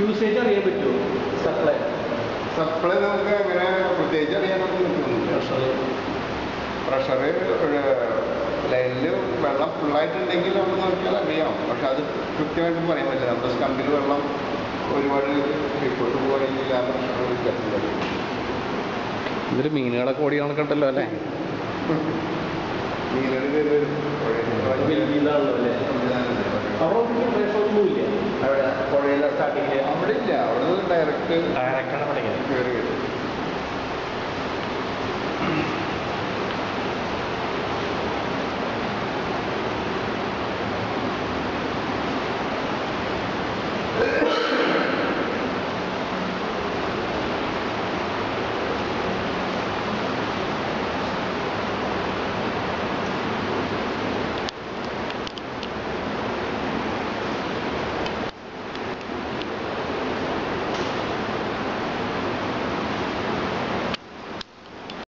Usage അറിയാൻ പറ്റുമോ? Supply നമുക്ക് അങ്ങനെ പ്രത്യേകിച്ച് അറിയാനൊന്നും പറ്റുന്നില്ല. പ്രഷർ ലൈനിൽ വെള്ളം ഫുള്ളായിട്ടുണ്ടെങ്കിൽ നമ്മൾ നോക്കിയാൽ അറിയാം. പക്ഷെ അത് കൃത്യമായിട്ട് പറയാൻ പറ്റില്ല. നമ്മുടെ സ്റ്റമ്പിൽ വെള്ളം ഒരുപാട് റിപ്പോർട്ട് പോവുകയാണെങ്കിൽ ആ പ്രഷർ വ്യത്യാസം. ഇതൊരു മീനുകളൊക്കെ ഓടി കണക്കുണ്ടല്ലോ അല്ലേ? മീനുകൾ വരും. അവിടെ പുഴയിലെ സ്റ്റാർട്ടിങ്ങിൽ അവിടെ ഇല്ല. അവിടെ ഡയറക്റ്റ് ഡയറക്റ്റാണ് പഠിക്കുന്നത്. കയറി വരും.